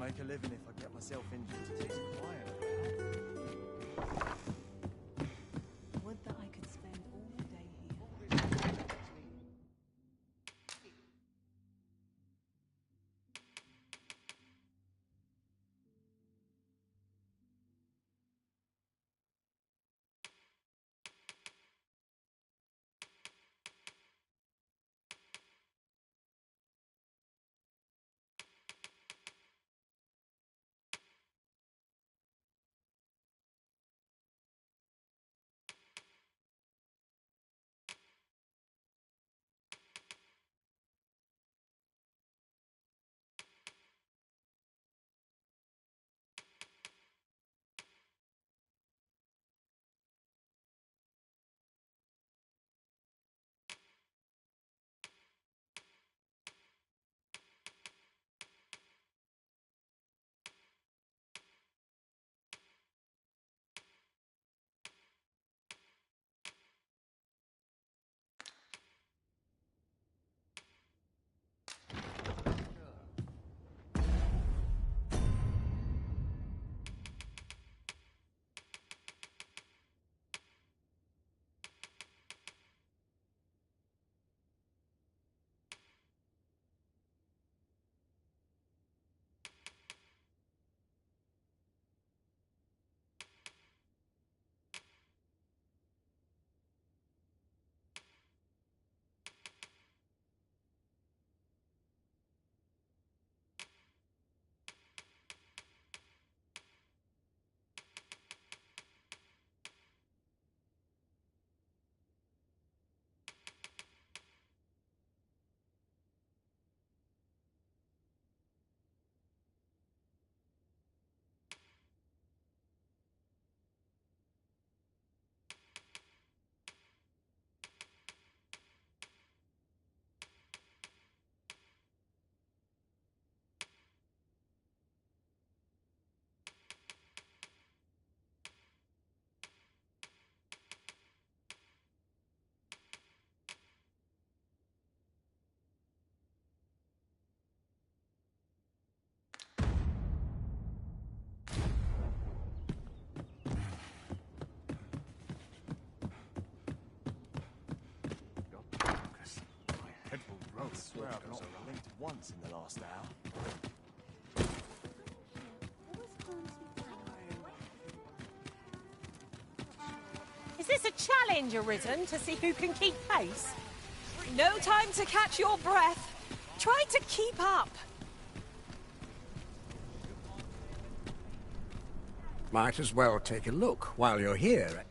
make a living if I get myself injured. It's quiet about. Would that I could spend all day here. I swear I've not blinked once in the last hour. Is this a challenge arisen to see who can keep pace? No time to catch your breath. Try to keep up. Might as well take a look while you're here.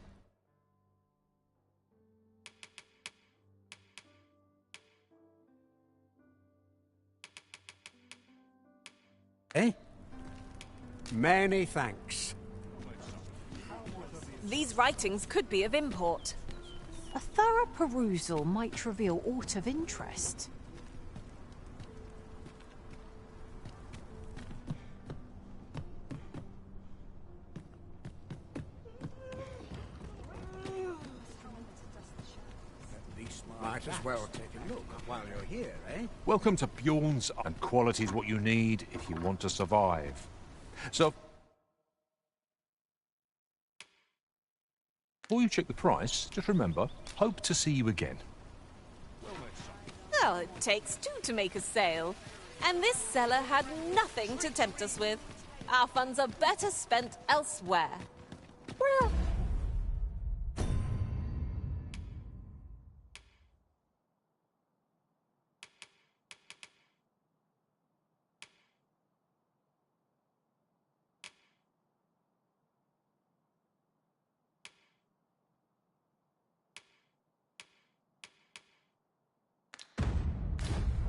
Eh? Many thanks. These writings could be of import. A thorough perusal might reveal aught of interest. Might as well take a look while you're here, eh? Welcome to Bjorn's, and quality's what you need if you want to survive. So, before you check the price, just remember, hope to see you again. Well, it takes two to make a sale. And this seller had nothing to tempt us with. Our funds are better spent elsewhere. Well,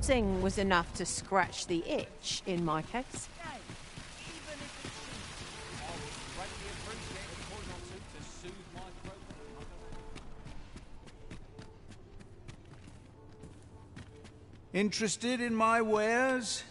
Sing was enough to scratch the itch in my case. Interested in my wares?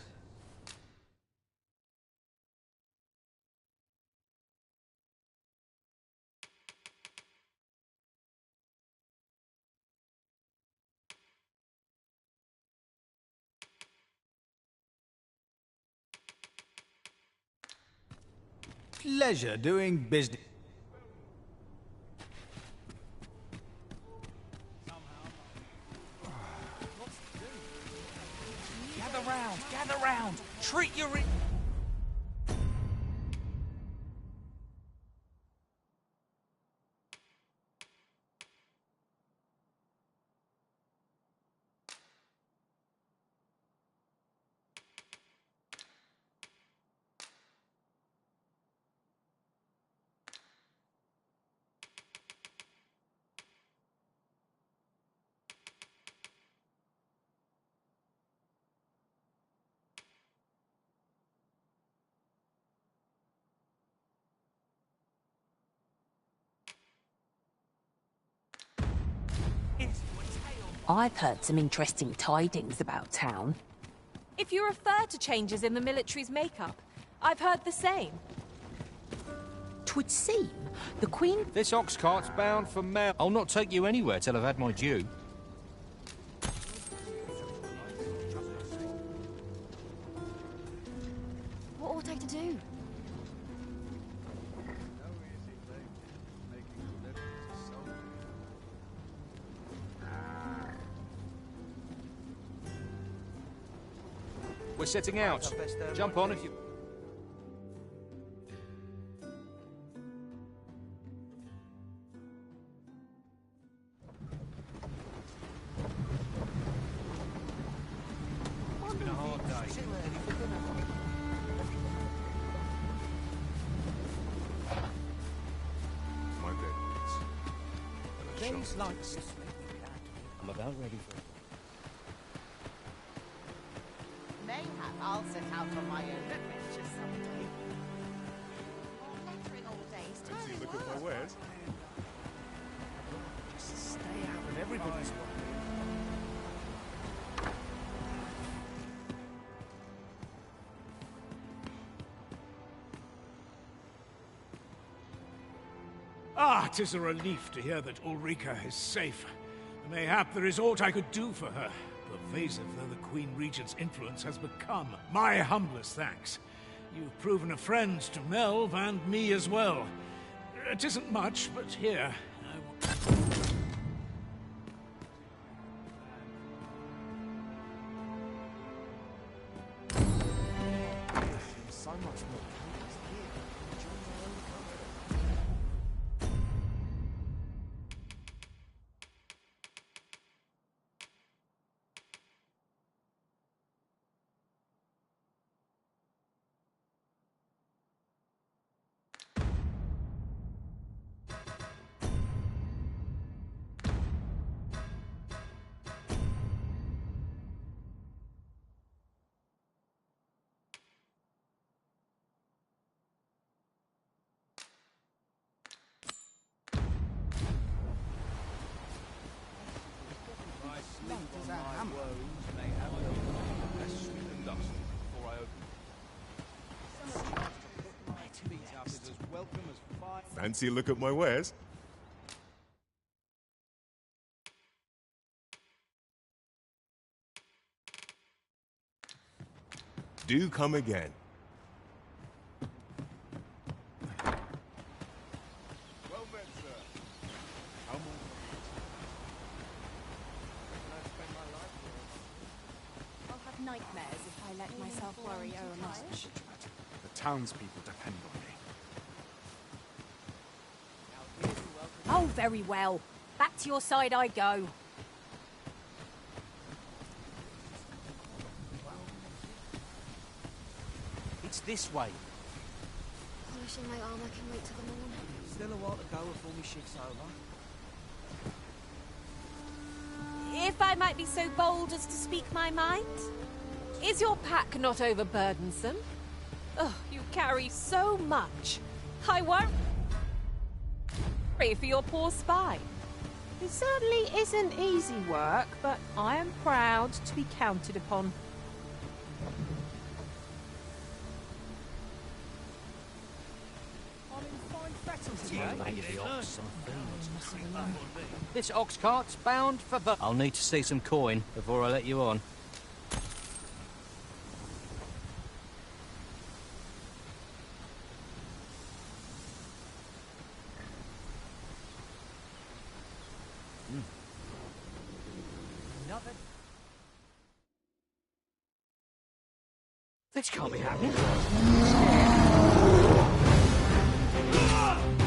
pleasure doing business. Gather round! Treat your... I've heard some interesting tidings about town. If you refer to changes in the military's makeup, I've heard the same. 'Twould seem the Queen... This ox cart's bound for Mel. I'll not take you anywhere till I've had my due. What ought I to do? We're setting out. Jump on if you... It's been a hard day. My goodness. Days like this, I'm about ready for it. Mayhap I'll set out on my own adventure someday. Lettering all day is Fancy look at my wares? Just stay out of everybody's way. Ah, 'tis a relief to hear that Ulrika is safe. Mayhap there is aught I could do for her. Pervasive though the Queen Regent's influence has become, my humblest thanks. You've proven a friend to Melv and me as well. It isn't much, but here, I will... So much more. Fancy a look at my wares? Do come again. Well met, sir. How more? I'll have nightmares if I let myself worry over much. The townspeople depend on me. Oh, very well. Back to your side I go. It's this way. Polishing my armor can wait till the morning. Still a while to go before my shift's over. If I might be so bold as to speak my mind, is your pack not overburdensome? Oh, you carry so much. I won't worry for your poor spine. It certainly isn't easy work, but I am proud to be counted upon. This ox cart's bound for the... I'll need to see some coin before I let you on. This can't be happening.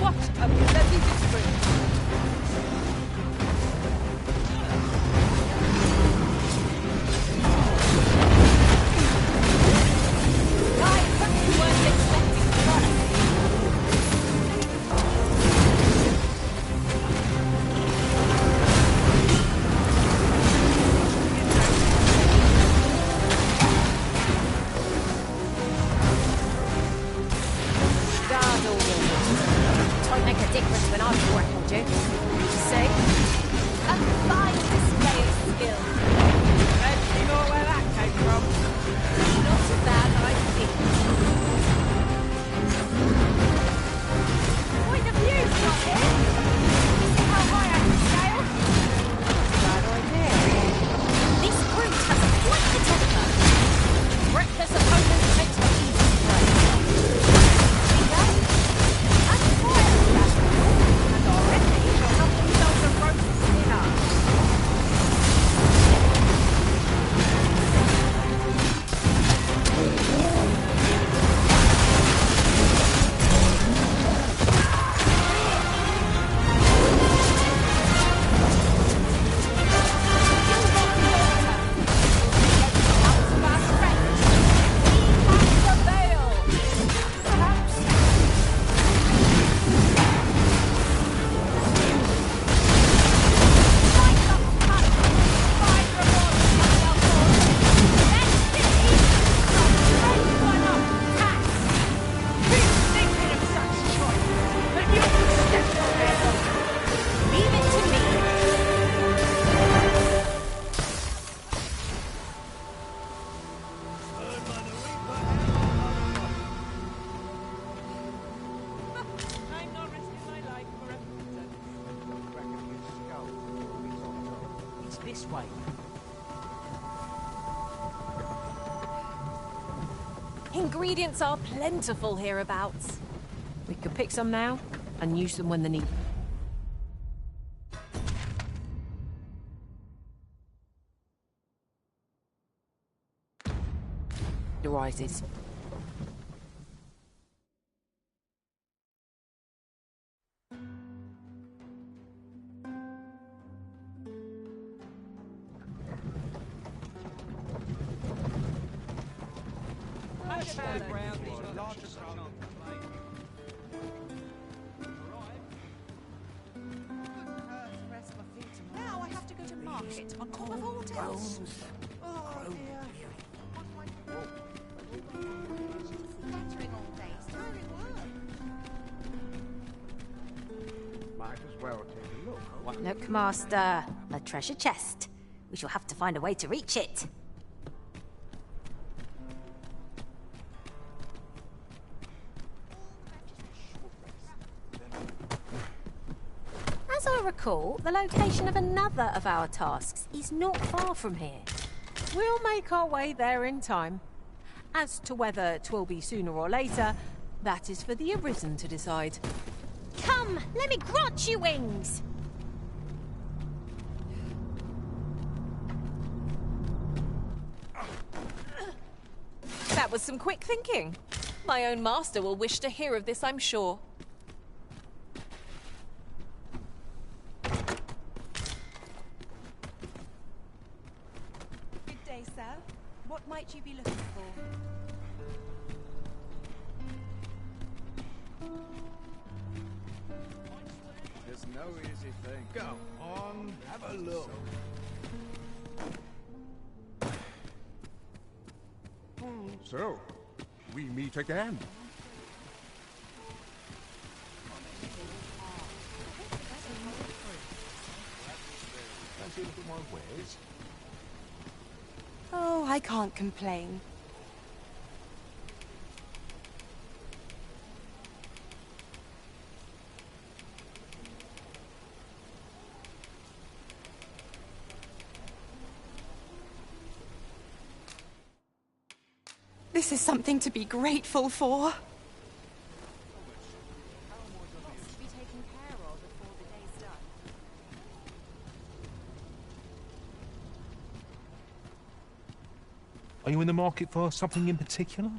What a bloody disgrace! I hope you weren't expecting that. God always. Don't make a difference when I'm working, you. See? A fine display of skill. Any more where that came from? Not a bad idea. Point of view, not it? See how high I can scale? Not a bad idea. This brute has quite the temper. Reckless opponents makes for easy play. See that? And fire and already shall have themselves a roast dinner. It's this way. Ingredients are plentiful hereabouts. We could pick some now and use them when the need arises. Now I have to go to market on top of all else. Oh dear. Battering all day. It's tiring work. Might as well take a look. Look, Master. A treasure chest. We shall have to find a way to reach it. As I recall, the location of another of our tasks is not far from here. We'll make our way there in time. As to whether 'twill be sooner or later, that is for the Arisen to decide. Come, let me grant you wings! That was some quick thinking. My own master will wish to hear of this, I'm sure. Good day, sir. What might you be looking for? There's no easy thing. Go on, have a look. So, we meet again. Fancy a little more wares? Oh, I can't complain. This is something to be grateful for. Lots to be taken care of before the day's done. Are you in the market for something in particular?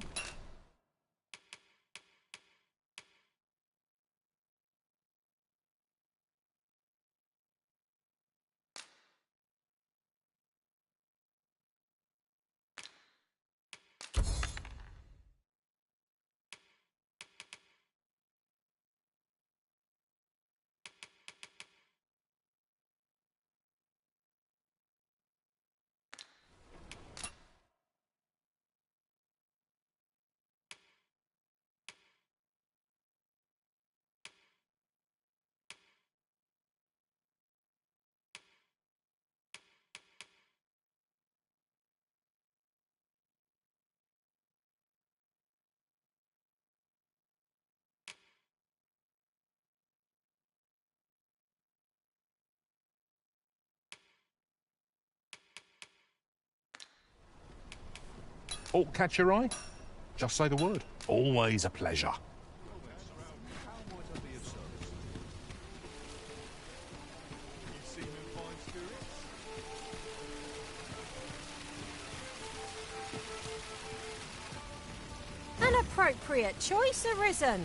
Aught catch your eye? Just say the word. Always a pleasure. An appropriate choice arisen.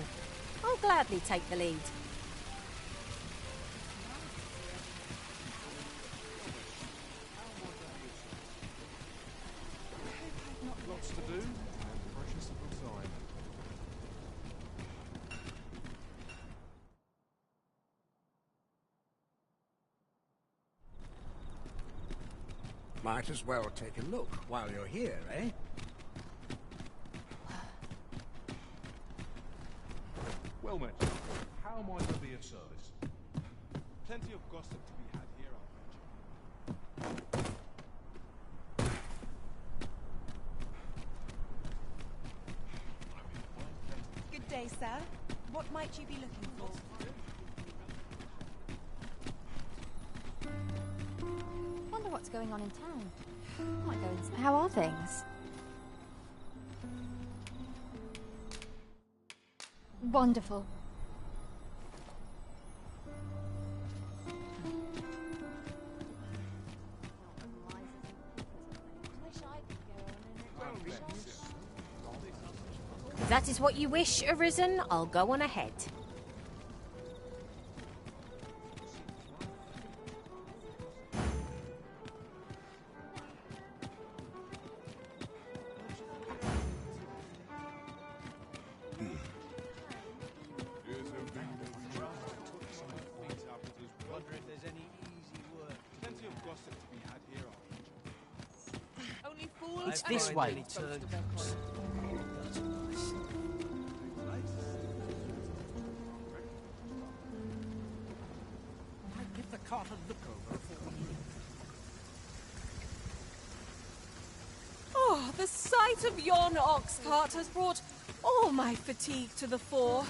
I'll gladly take the lead. Lots to do, and precious little time. Might as well take a look while you're here, eh? Well met. How might I be of service? Plenty of gossip to be had here, I'll venture. Good day, sir. What might you be looking for? Wonder what's going on in town. Might go and how are things? Wonderful. If that is what you wish, Arisen, I'll go on ahead. Wonder if there's any easy work. Plenty of gossip to be had here, I'll venture. Only fools. It's this way. Give the cart a look over before we leave. Oh, the sight of yon ox cart has brought all my fatigue to the fore.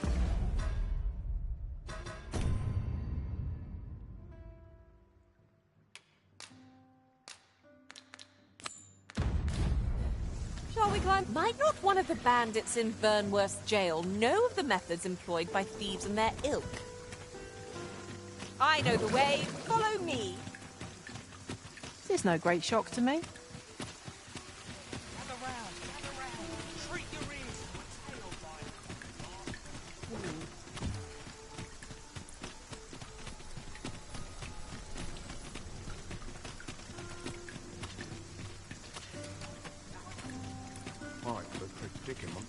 Shall we climb? Might not one of the bandits in Burnworth's jail know of the methods employed by thieves and their ilk? I know the way. Follow me. This is no great shock to me. Gather round, treat your ears to a tail Might the predicament.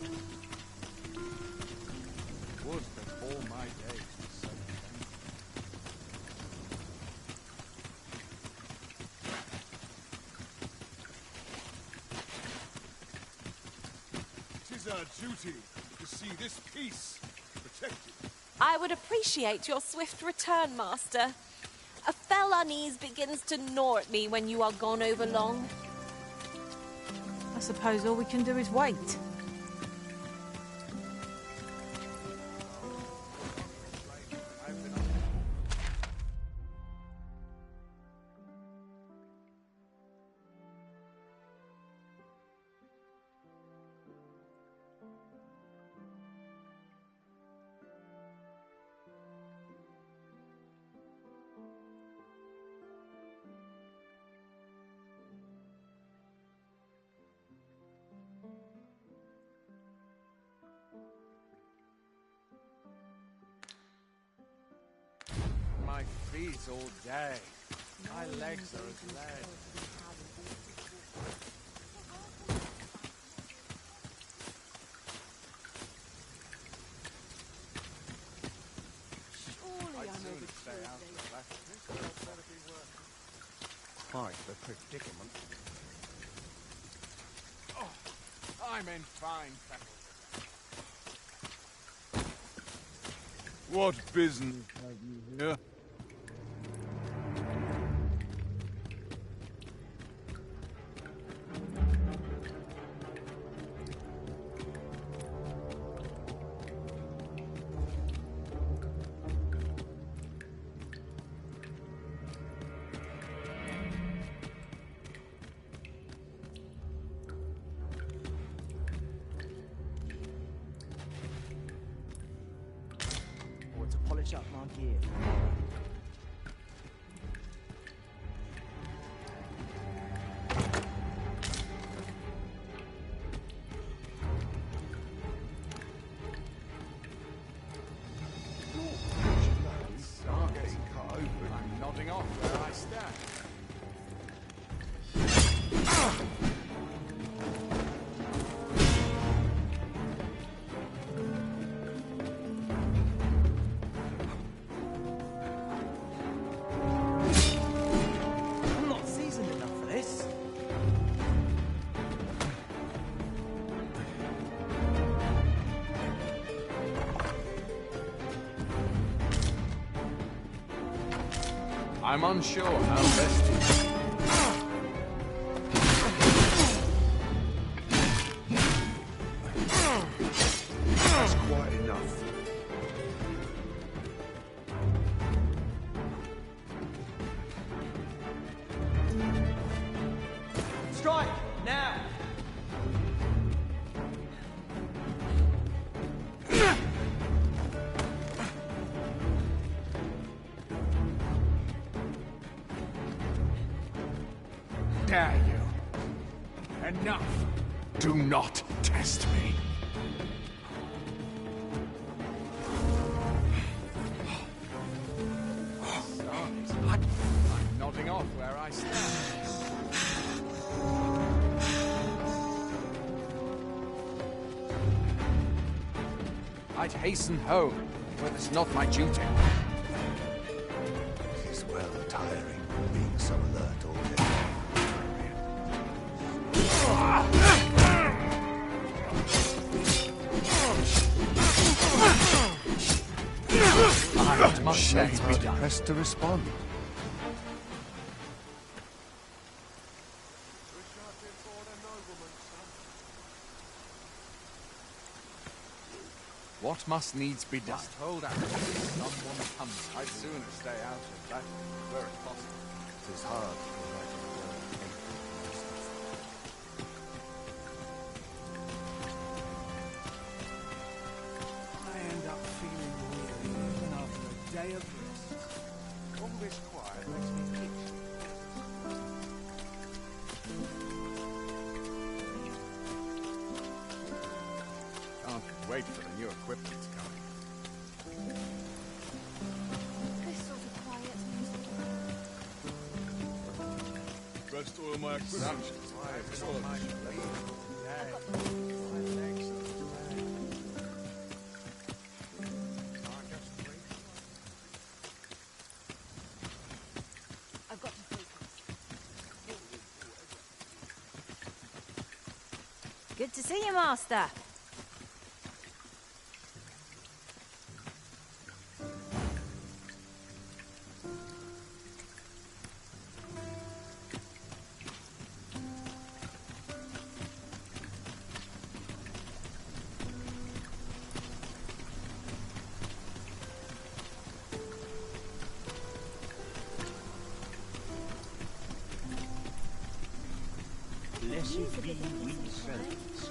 Would that all my days were so empty. It is our duty to see this peace protected. I would appreciate your swift return, Master. A fell unease begins to gnaw at me when you are gone over long. I suppose all we can do is wait. feet all day. My legs are as lead. Surely I'd I know soon the stay truth. out of that. This girl's better be working. Quite the predicament. Oh, I'm in fine fettle. What business have you here? Or to polish up my gear. I'm getting cut open. I'm nodding off where I stand. I'm not seasoned enough for this. I'm unsure how best to... That's quite enough. Strike! Now! Dare you? Enough! Do not test me. I'm nodding off where I stand. I'd hasten home, but it's not my duty. It is well tiring being so alert all day. I must let Shame be be done. pressed to respond. What must needs be done? Must hold out. Someone comes. I'd sooner stay out of that where it's possible. It is hard to imagine the world capable of I end up feeling weary even after a day of rest. All this quiet makes me itchy. Can't wait for the new equipment to come. This sort of quiet music. Rest all my equipment. I've got to focus. Good to see you, Master. Blessed be we servants.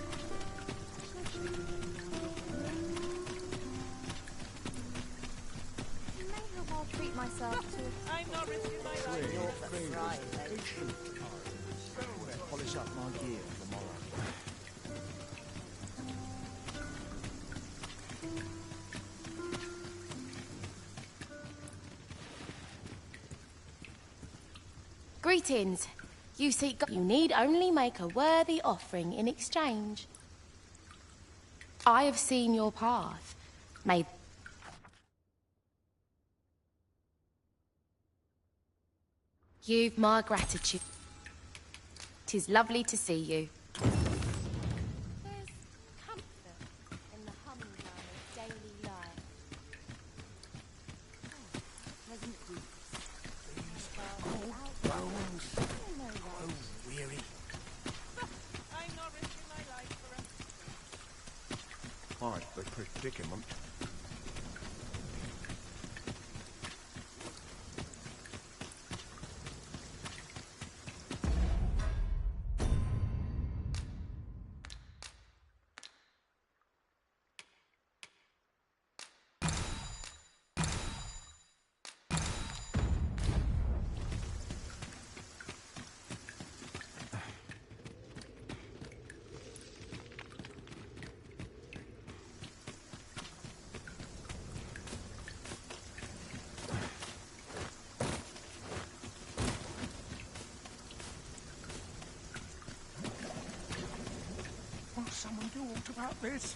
You may have I'll treat myself to. I'm not risking my life. Polish up my gear for the morrow. Greetings. You seek God. You need only make a worthy offering in exchange. I have seen your path. May you've my gratitude. 'Tis lovely to see you. There's comfort in the humdrum of daily life. Pleasant deeds. Weary. I'm not risking my life for a... Quite the predicament. Will someone do aught about this?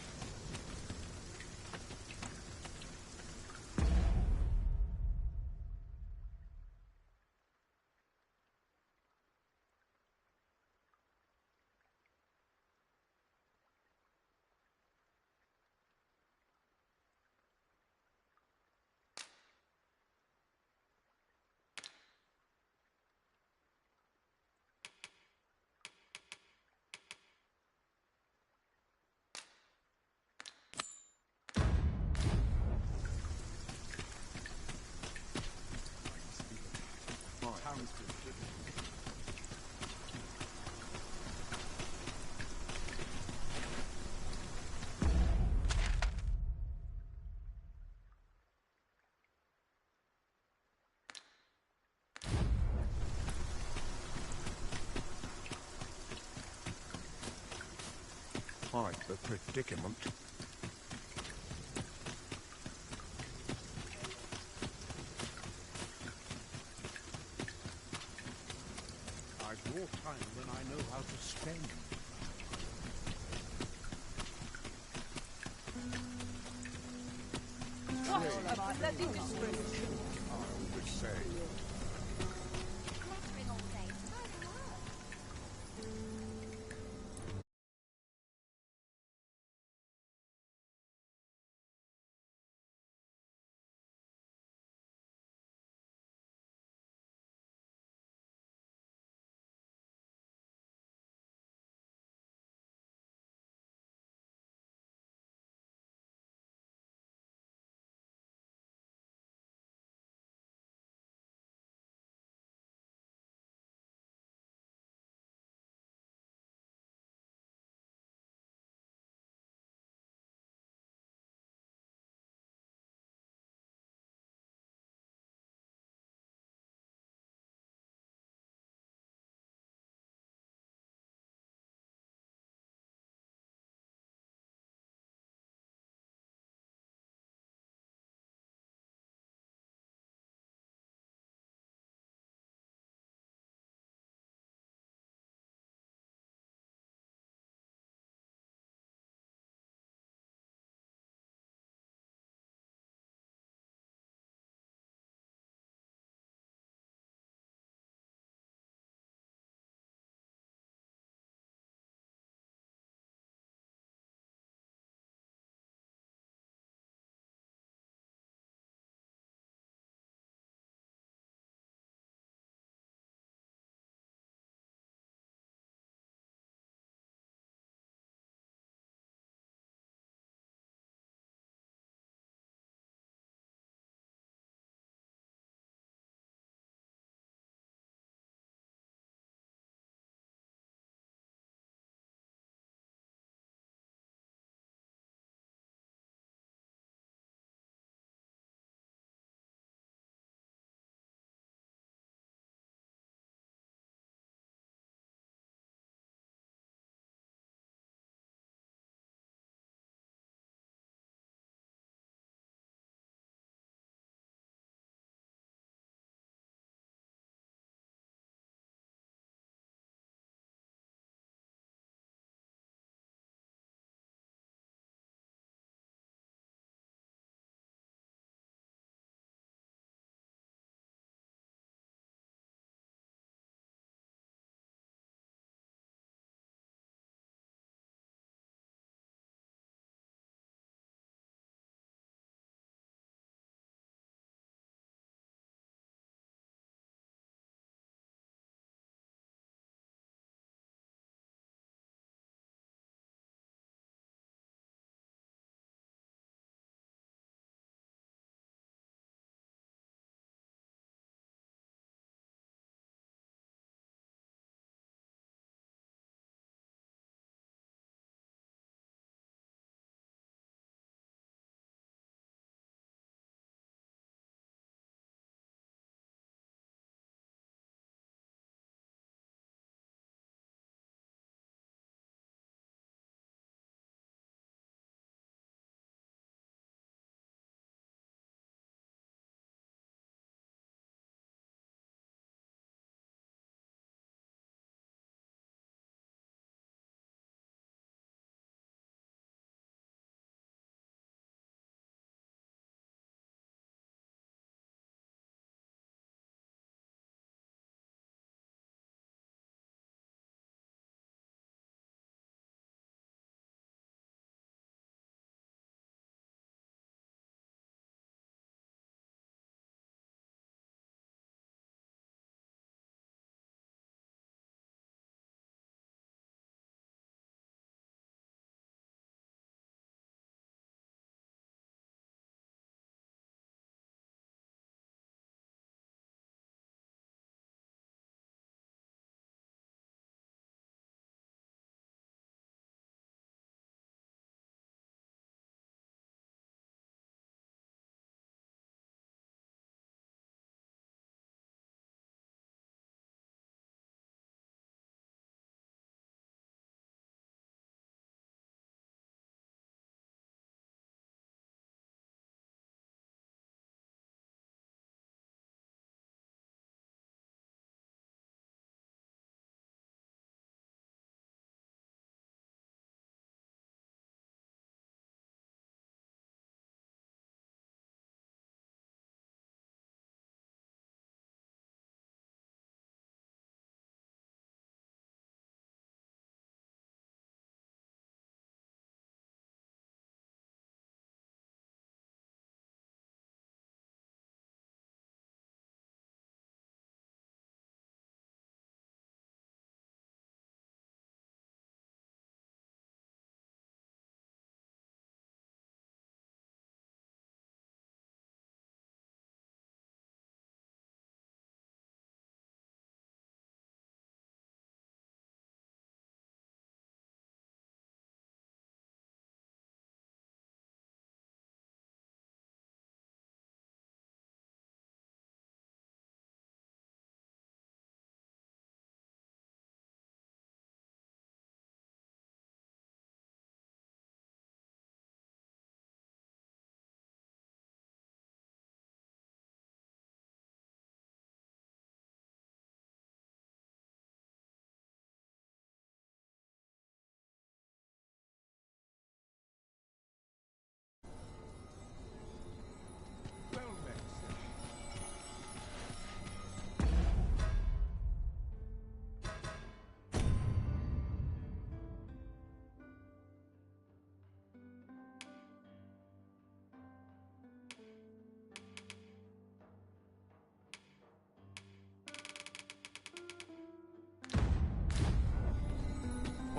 Quite the predicament. I've more time than I know how to spend. What a bloody disgrace. I would say.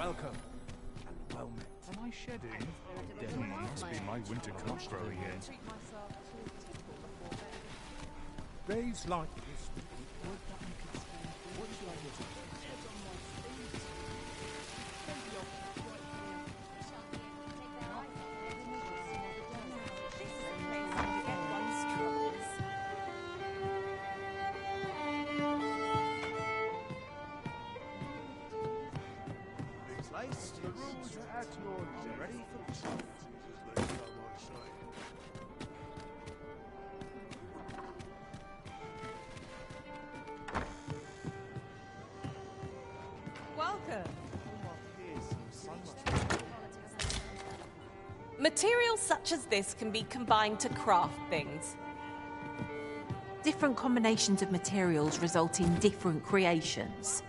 welcome and well met. Am I shedding? Must be my winter coat growing in. Days like this. The rooms are at your ready for the Welcome. Materials such as this can be combined to craft things. Different combinations of materials result in different creations.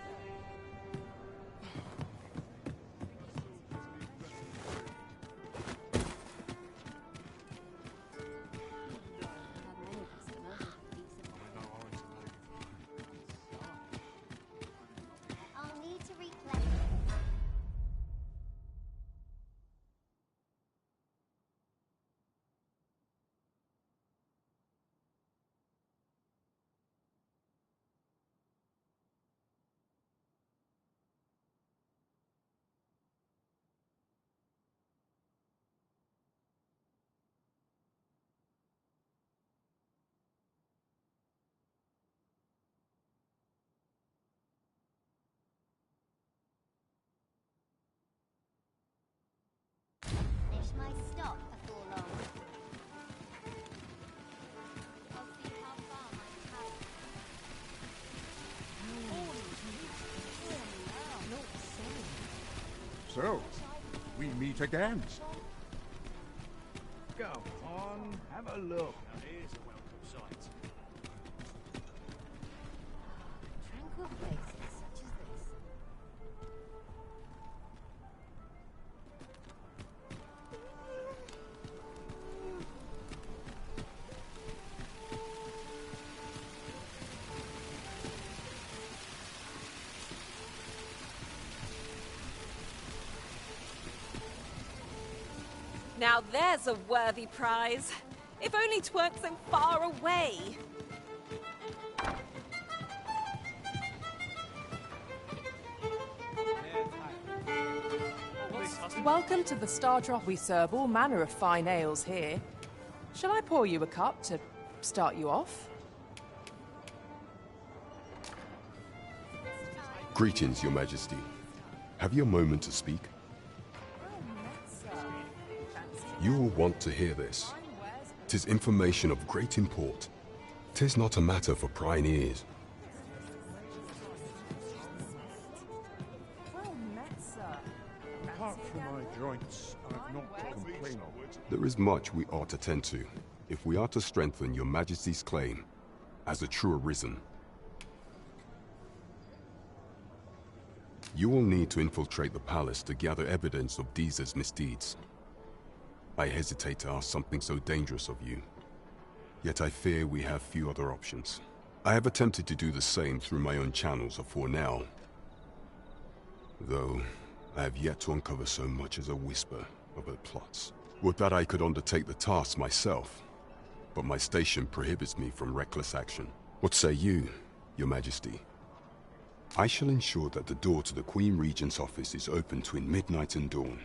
I'll need to replenish. Finish my stock before long. I'll see how far my power. So, we meet again. Go on, have a look. Now here's a welcome sight. Tranquil places such as this. Now there's a worthy prize. If only 't weren't so far away. Welcome to the Star Drop. We serve all manner of fine ales here. Shall I pour you a cup to start you off? Greetings, Your Majesty. Have you a moment to speak? You will want to hear this. 'Tis information of great import. 'Tis not a matter for prying ears. Apart from my joints, I've not to complain of. There is much we ought to tend to, if we are to strengthen Your Majesty's claim as a true arisen. You will need to infiltrate the palace to gather evidence of Deeza's misdeeds. I hesitate to ask something so dangerous of you, yet I fear we have few other options. I have attempted to do the same through my own channels afore now, though I have yet to uncover so much as a whisper of her plots. Would that I could undertake the task myself, but my station prohibits me from reckless action. What say you, Your Majesty? I shall ensure that the door to the Queen Regent's office is open between midnight and dawn.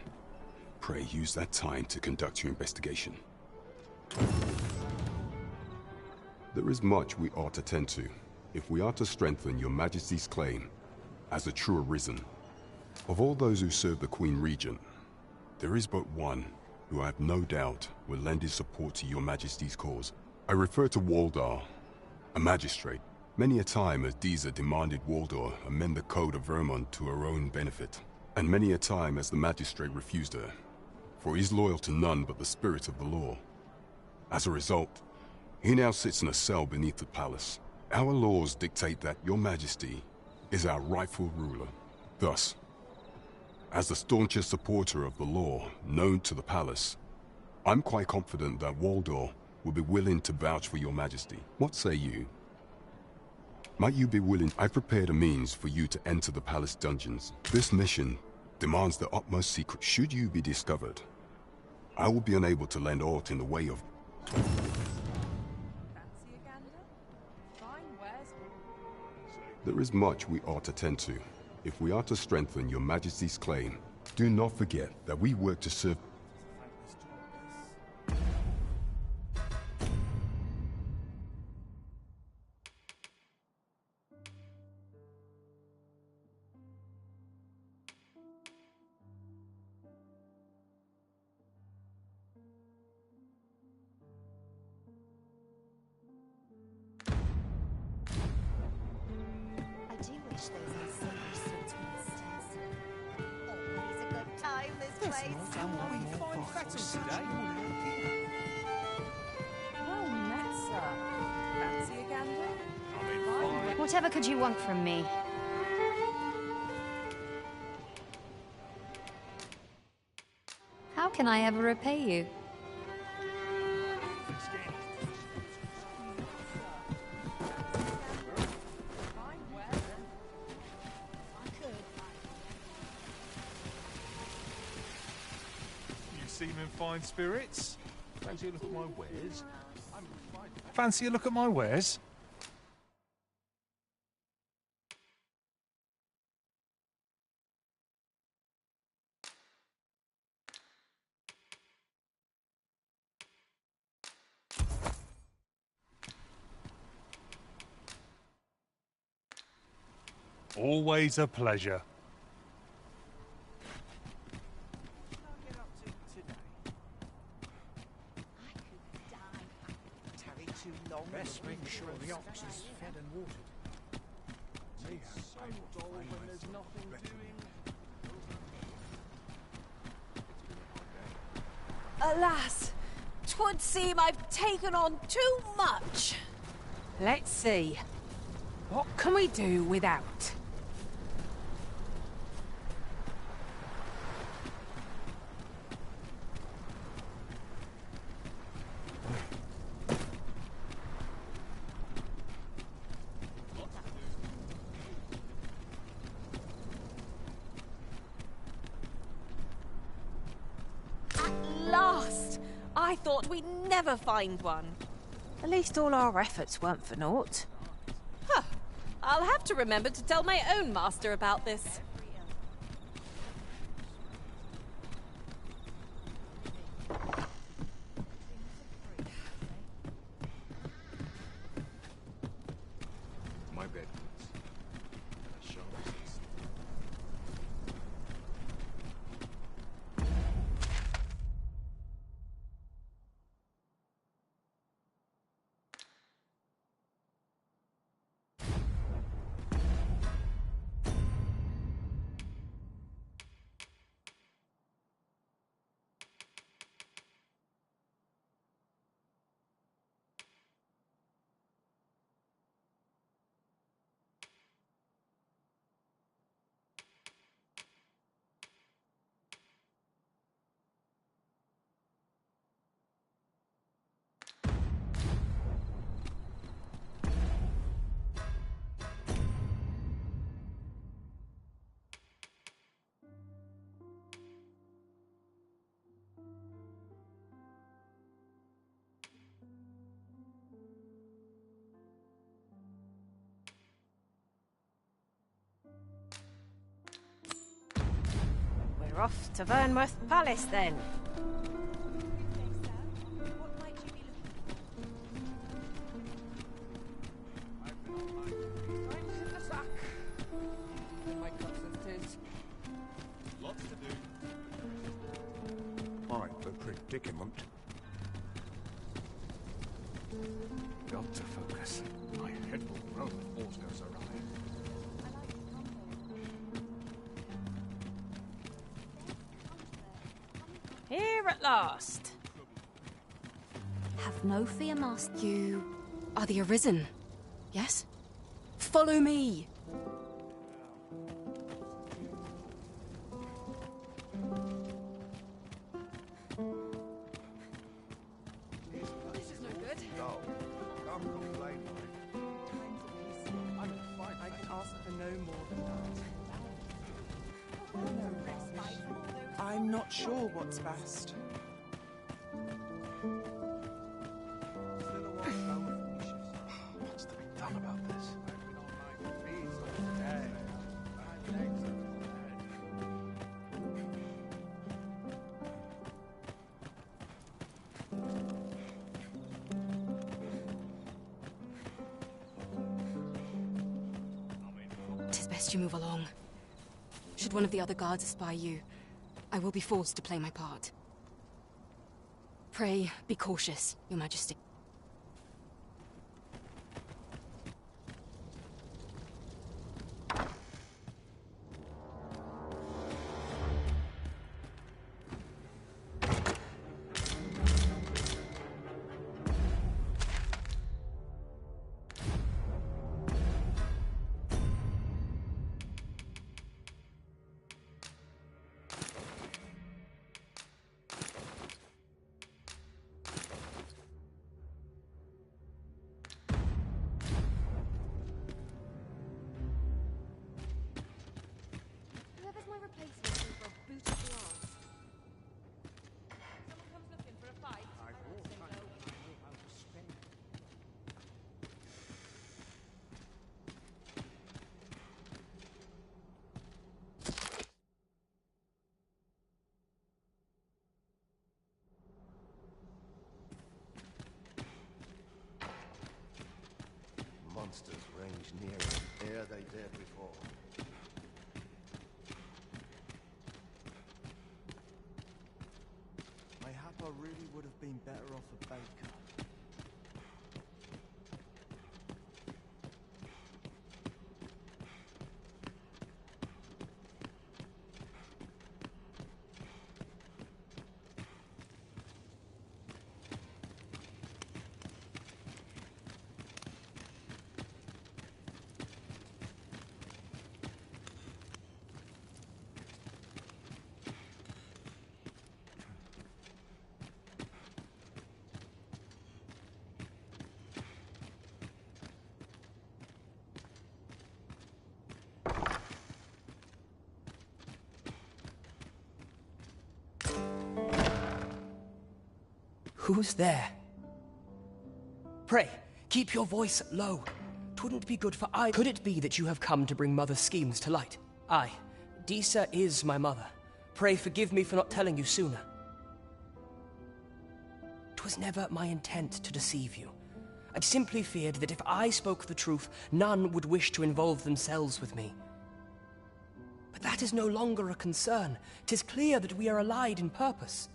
Pray use that time to conduct your investigation. There is much we ought to tend to, if we are to strengthen Your Majesty's claim as a true arisen. Of all those who serve the Queen Regent, there is but one who I have no doubt will lend his support to Your Majesty's cause. I refer to Waldar, a magistrate. Many a time has Deeza demanded Waldar amend the Code of Vermont to her own benefit, and many a time has the magistrate refused her, for he is loyal to none but the spirit of the law. As a result, he now sits in a cell beneath the palace. Our laws dictate that Your Majesty is our rightful ruler. Thus, as the staunchest supporter of the law known to the palace, I'm quite confident that Waldor will be willing to vouch for Your Majesty. What say you? Might you be willing? I've prepared a means for you to enter the palace dungeons. This mission demands the utmost secret. Should you be discovered, I will be unable to lend aught in the way of... There is much we ought to tend to. If we are to strengthen your Majesty's claim, do not forget that we work to serve... I do wish those were so twisters. Always a good time, this place. Well met, sir. Fancy a gander? Whatever could you want from me? How can I ever repay you? You seem in fine spirits. Fancy a look at my wares? Fancy a look at my wares? Always a pleasure. Best make sure the ox is fed and watered. Alas, 'twould seem I've taken on too much. Let's see. What can we do without? Last! I thought we'd never find one. At least all our efforts weren't for naught. Huh. I'll have to remember to tell my own master about this. My bed, please. We're off to Vernworth Palace then. Lots to do. Quite the predicament. Got to focus. My head will roll if orders arrive. Here at last. Have no fear, master. You are the Arisen, yes? Follow me. This is no good. Go. Come complain, I can ask for no more than that. I'm not sure what's best. What's to be done about this? Tis best you move along. Should one of the other guards espy you, I will be forced to play my part. Pray, be cautious, Your Majesty. Whoever's my replacement for a boot of the arms. Someone comes looking for a fight. I won't say no. Monsters range nearer ere they dared before. Mayhap I really would have been better off a baker. Who's there? Pray, keep your voice low. 'Twouldn't be good for I. Could it be that you have come to bring Mother's schemes to light? Aye, Disa is my mother. Pray forgive me for not telling you sooner. 'Twas never my intent to deceive you. I simply feared that if I spoke the truth, none would wish to involve themselves with me. But that is no longer a concern. 'Tis clear that we are allied in purpose.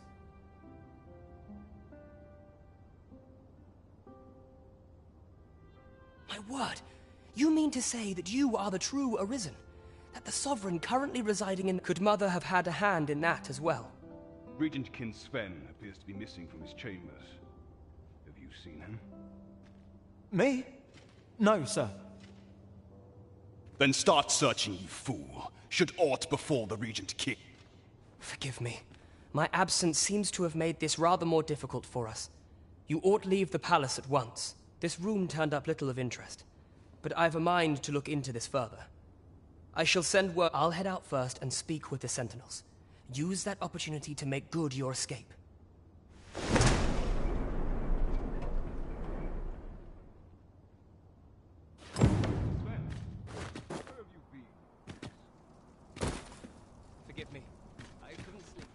My word, you mean to say that you are the true Arisen? That the Sovereign currently residing in... Could Mother have had a hand in that as well? Regent Kin Sven appears to be missing from his chambers. Have you seen him? Me? No, sir. Then start searching, you fool. Should aught befall the Regent King. Forgive me. My absence seems to have made this rather more difficult for us. You ought leave the palace at once. This room turned up little of interest, but I've a mind to look into this further. I shall send word. I'll head out first and speak with the sentinels. Use that opportunity to make good your escape. Forgive me. I couldn't sleep.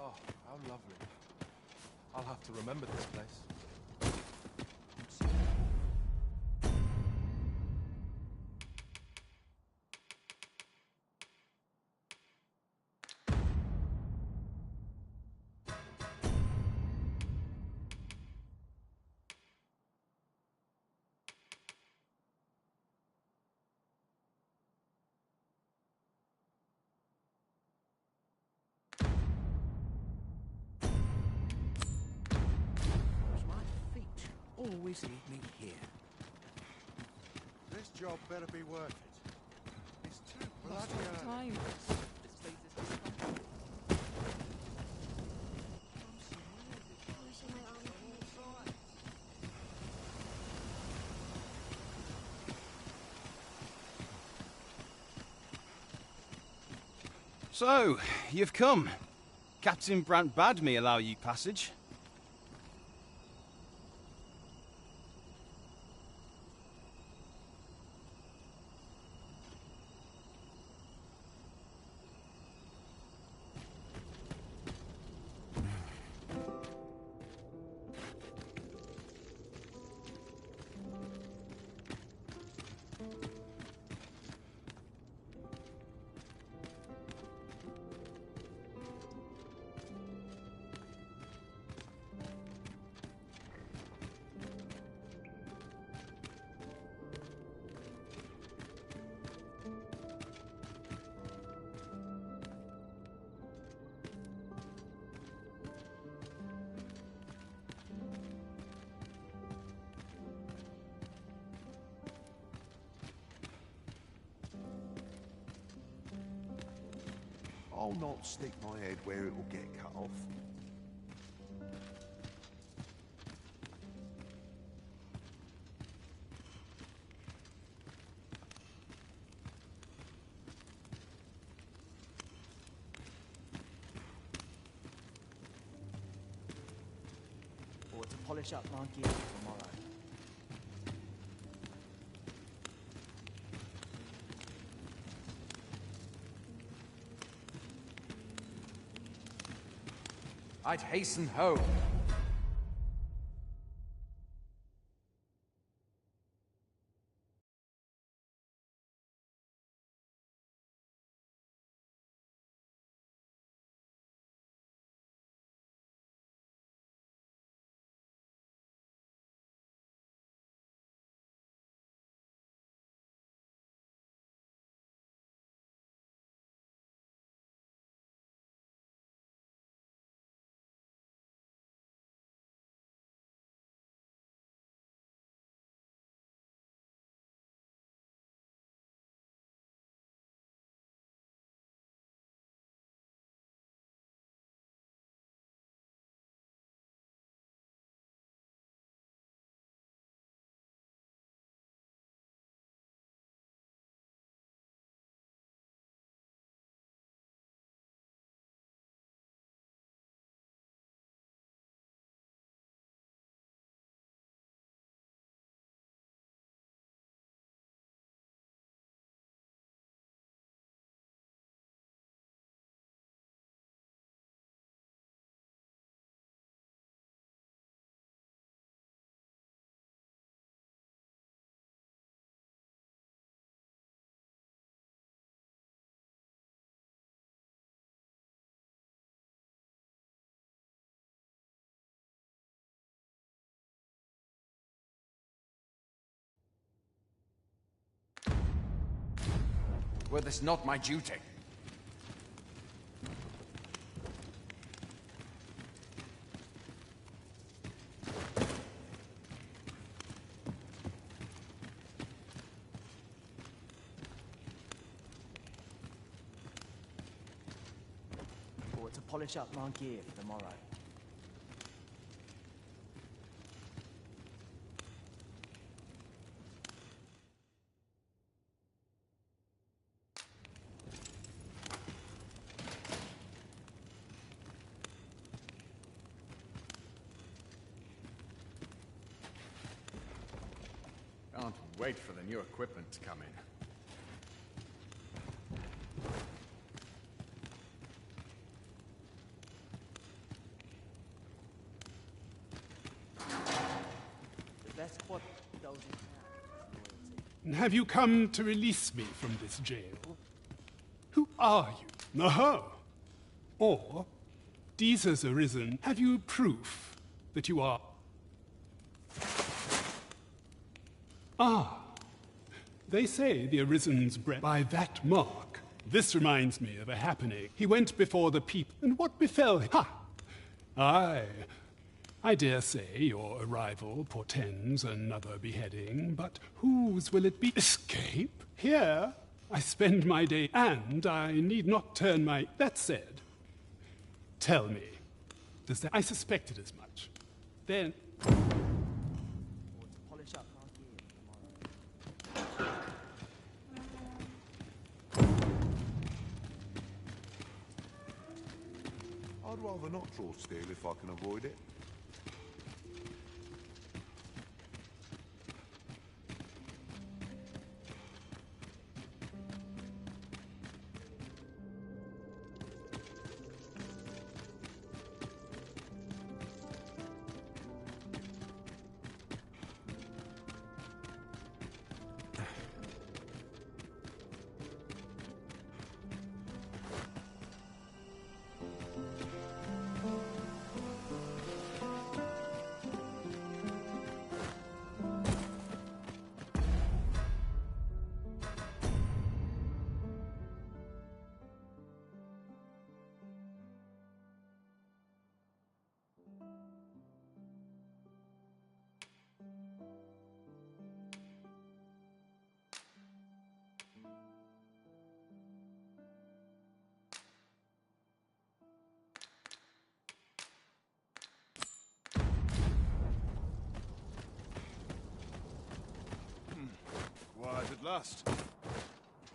Oh, how lovely. I'll have to remember this place. Always lead me here. This job better be worth it. It's too bloody early. Time. This place is So, you've come. Captain Brant bade me allow you passage. I'll not stick my head where it will get cut off. Or to polish up my gear for tomorrow. I'd hasten home. Were this not my duty? Or to polish up my gear for tomorrow. Can't wait for the new equipment to come in. The best quad goes in town. Have you come to release me from this jail? Who are you? Oh. Or, Deezer's arisen, have you proof that you are... Ah. They say the Arisen's bred by that mark. This reminds me of a happening. He went before the people, and what befell him? Ha! Aye. I dare say your arrival portends another beheading, but whose will it be? Escape? Here I spend my day, and I need not turn my... That said, tell me, does that... I suspected as much. Then... Or to polish up my gear for tomorrow. I'd rather not draw steel if I can avoid it. Quiet at last.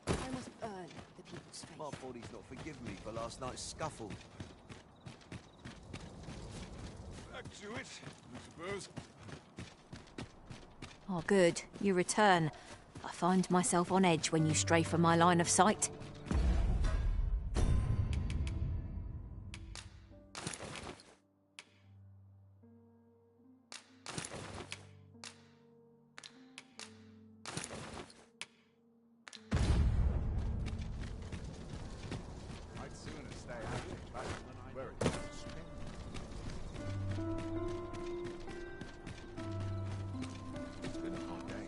I must earn the people's faith. My body's not forgiven me for last night's scuffle. Back to it, I suppose. Oh, good. You return. I find myself on edge when you stray from my line of sight. I'd sooner stay out of battle than I where it is to spend. It's been a hard day.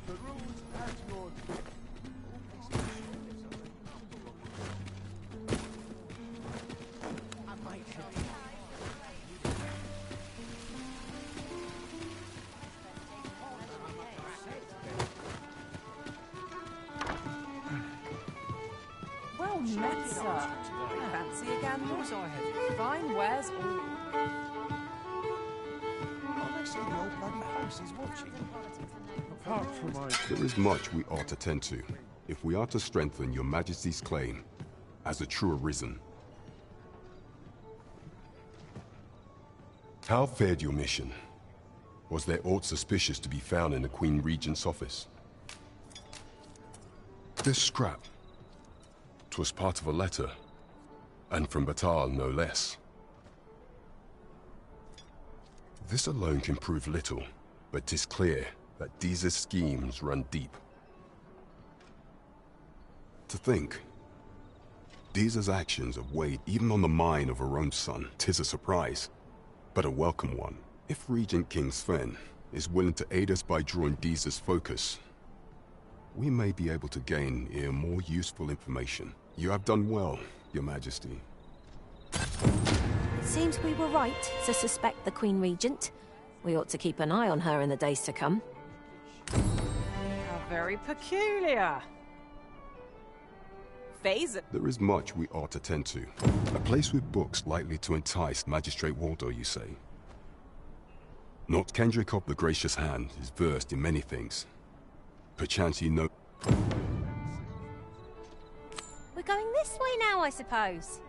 The rules at your I might help you. Well met, sir. Fancy a gamble? Fine wares all. The old bloody house is watching. Apart from my... There is much we ought to tend to, if we are to strengthen your majesty's claim as a true arisen. How fared your mission? Was there aught suspicious to be found in the Queen Regent's office? This scrap. 'Twas part of a letter, and from Batal no less. This alone can prove little, but 'tis clear that Deeza's schemes run deep. To think, Deeza's actions have weighed even on the mind of her own son. 'Tis a surprise, but a welcome one. If Regent King Sven is willing to aid us by drawing Deeza's focus, we may be able to gain even more useful information. You have done well, Your Majesty. It seems we were right to suspect the Queen Regent. We ought to keep an eye on her in the days to come. How very peculiar. Phase. There is much we ought to tend to. A place with books likely to entice Magistrate Waldo, you say? Not Kendrick the Gracious Hand is versed in many things. Perchance he know... We're going this way now, I suppose.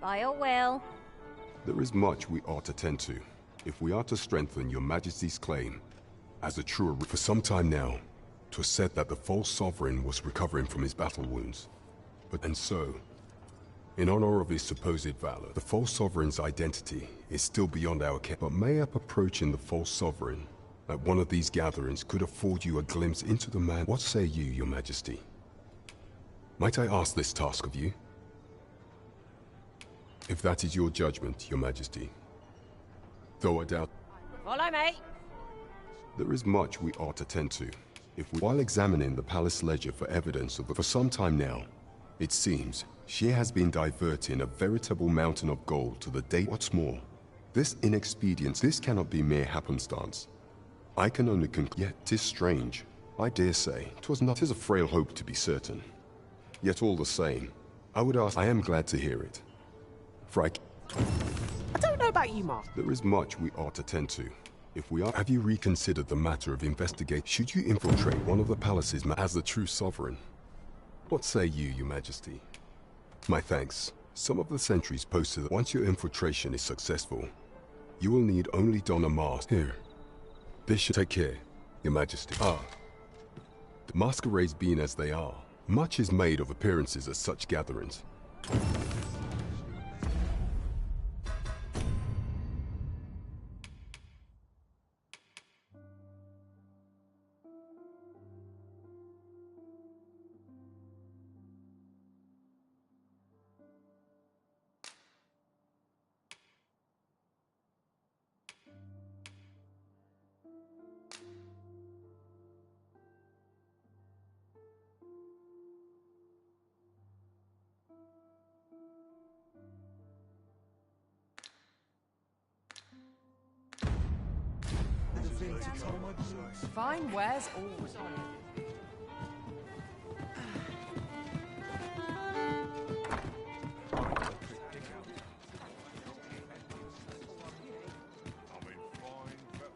By your will. There is much we ought to tend to, if we are to strengthen your majesty's claim as a true... For some time now, 'twas said that the false sovereign was recovering from his battle wounds. And so, in honor of his supposed valor, the false sovereign's identity is still beyond our care. But mayhap approaching the false sovereign at one of these gatherings could afford you a glimpse into the man. What say you, Your Majesty? Might I ask this task of you? If that is your judgment, Your Majesty. Though I doubt... Follow me. There is much we ought to tend to, if we... While examining the palace ledger for evidence of the... For some time now, it seems, she has been diverting a veritable mountain of gold to the date. What's more, this inexpedience, this cannot be mere happenstance. I can only conclude, yet 'tis strange. I dare say, 'tis a frail hope to be certain. Yet all the same, I would ask, I am glad to hear it. For I don't know about you, Mark. There is much we ought to tend to. If we are... Have you reconsidered the matter of investigate? Should you infiltrate one of the palaces as the true sovereign? What say you, Your Majesty? My thanks. Some of the sentries posted that once your infiltration is successful, you will need only don a mask. Here. This should take care, Your Majesty. The masquerades being as they are, much is made of appearances at such gatherings. Fine wares always.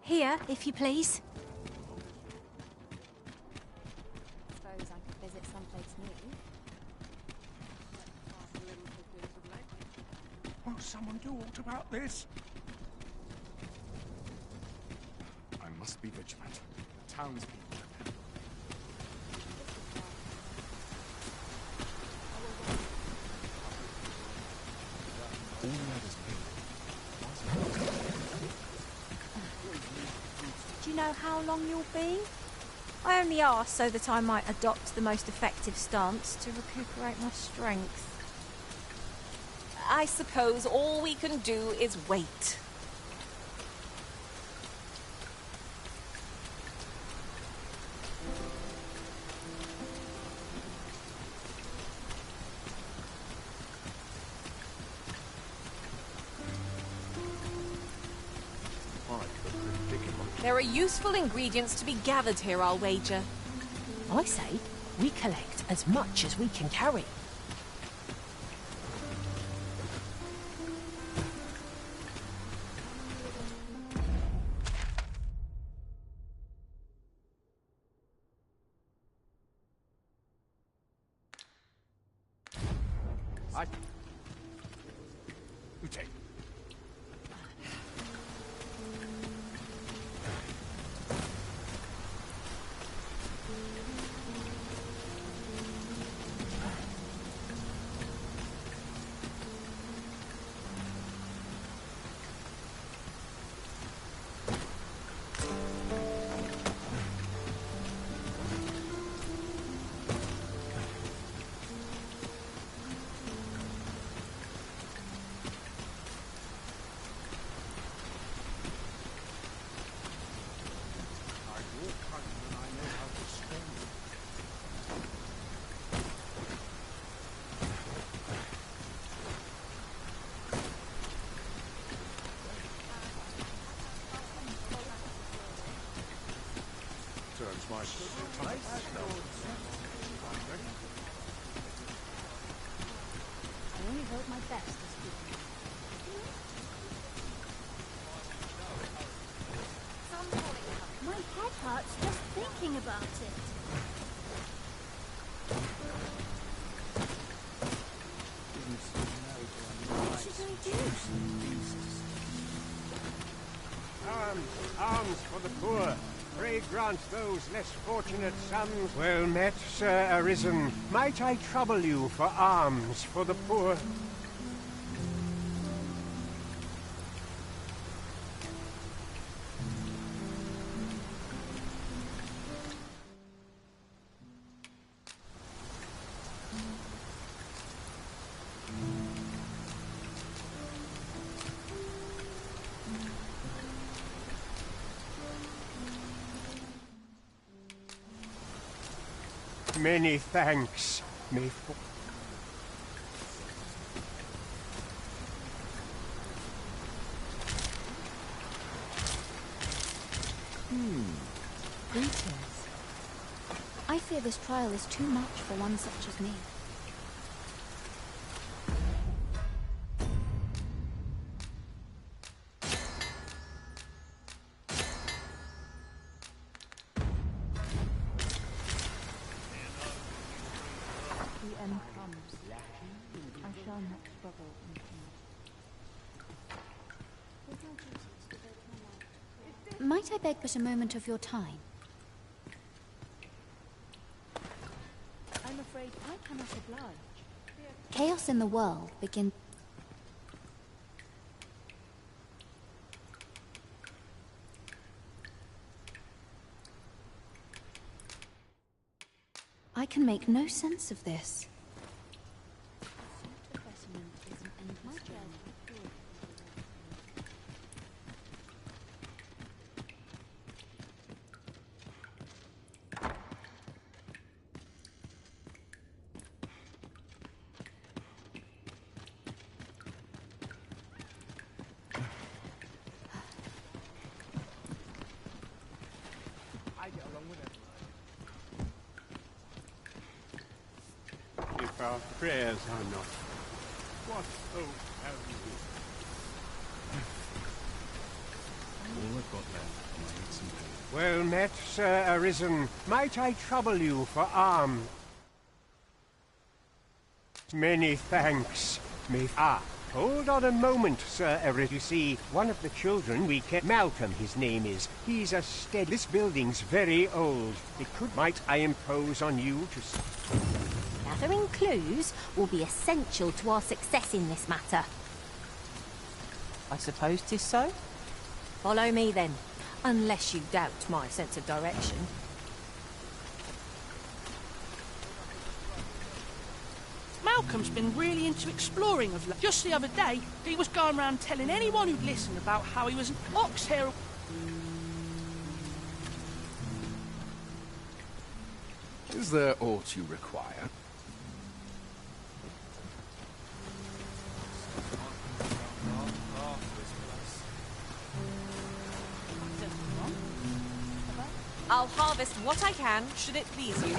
Here, if you please. Suppose I could visit someplace new. Won't someone do aught about this? I must be vigilant. The townspeople. All that is Do you know how long you'll be? I only asked so that I might adopt the most effective stance to recuperate my strength. I suppose all we can do is wait. There are useful ingredients to be gathered here, I'll wager. I say, we collect as much as we can carry. Take. Turns my I only hope my best is good. My head hurts just thinking about it. What should I do? Arms for the poor. Pray grant those less fortunate sons. Well met, Sir Arisen. Might I trouble you for alms for the poor? Many thanks. Greetings. I fear this trial is too much for one such as me. The end comes. I shall not struggle in peace. Might I beg but a moment of your time? I'm afraid I cannot oblige. Chaos in the world begins. I can make no sense of this. If our prayers are not, what hope have we? All I've got left are my hits and pain. Well met, Sir Arisen. Might I trouble you for arms? Many thanks. Hold on a moment, Sir Arisen. You see, one of the children we kept... Malcolm, his name is. He's a steady... This building's very old. Might I impose on you to... Gathering clues will be essential to our success in this matter. I suppose 'tis so. Follow me then, unless you doubt my sense of direction. Malcolm's been really into exploring of late. Just the other day, he was going around telling anyone who'd listen about how he was an ox herald. Is there aught you require? I'll harvest what I can, should it please you.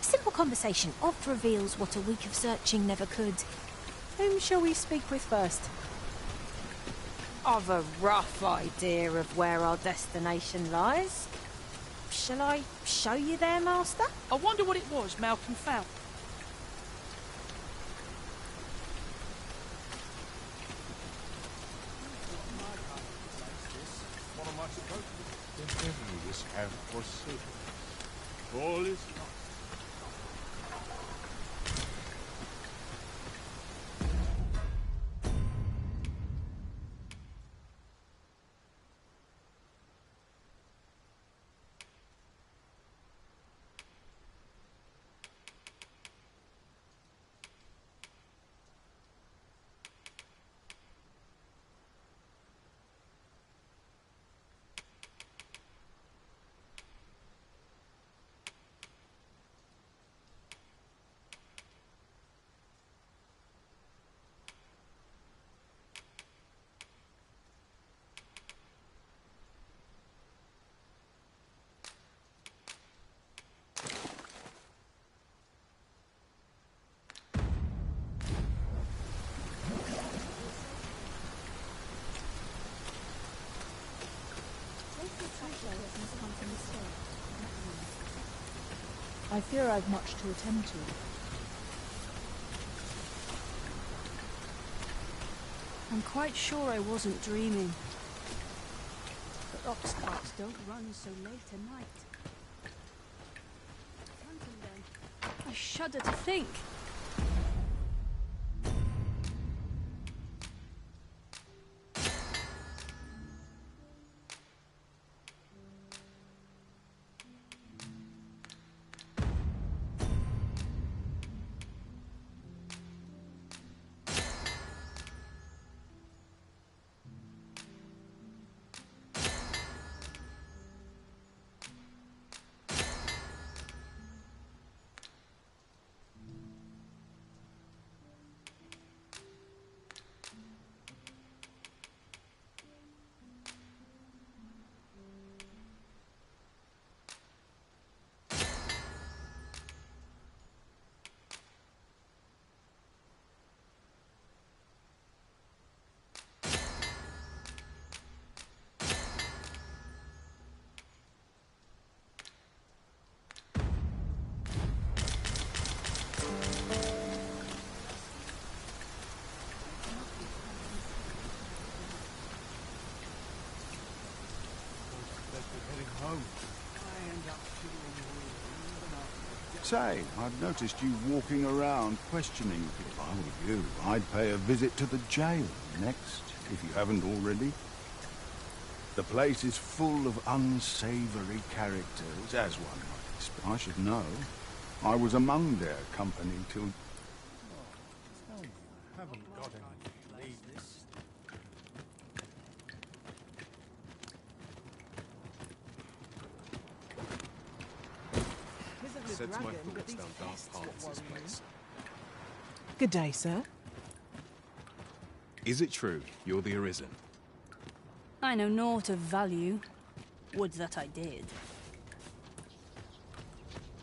Simple conversation oft reveals what a week of searching never could. Whom shall we speak with first? I've a rough idea of where our destination lies. Shall I show you there, Master? I wonder what it was Malcolm found. What am I supposed to do? The heavens have forsaken. All is lost. I fear I've much to attend to. I'm quite sure I wasn't dreaming. But ox carts don't run so late at night. I shudder to think. Say, I've noticed you walking around questioning people. If I were you, I'd pay a visit to the jail next, if you haven't already. The place is full of unsavory characters, as one might expect. I should know. I was among their company till... Haven't got any leads. Sets my thoughts down dark paths, this place. Good day, sir. Is it true you're the Arisen? I know naught of value. Would that I did.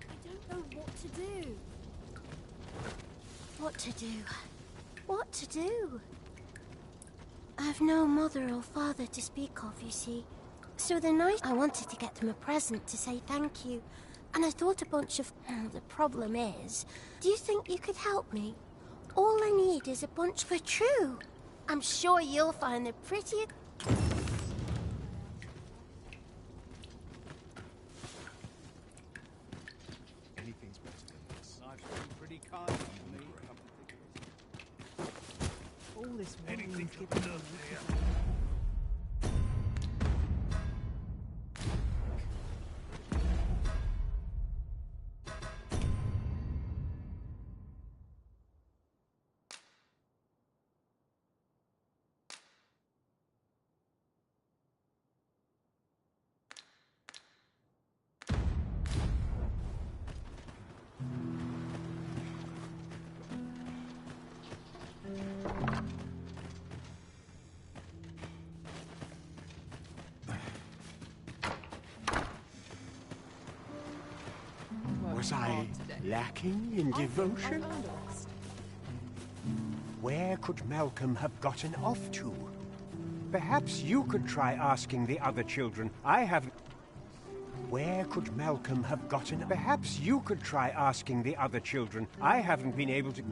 I don't know what to do. What to do? What to do? I've no mother or father to speak of, you see. So the night I wanted to get them a present to say thank you. And I thought a bunch of... The problem is, do you think you could help me? All I need is a bunch for true. I'm sure you'll find the prettiest... Anything's better than this. Life's been pretty kind to me. All this Anything wine to love here. Was I lacking in devotion? Where could Malcolm have gotten off to? Perhaps you could try asking the other children. I haven't... Where could Malcolm have gotten... Perhaps you could try asking the other children. I haven't been able to...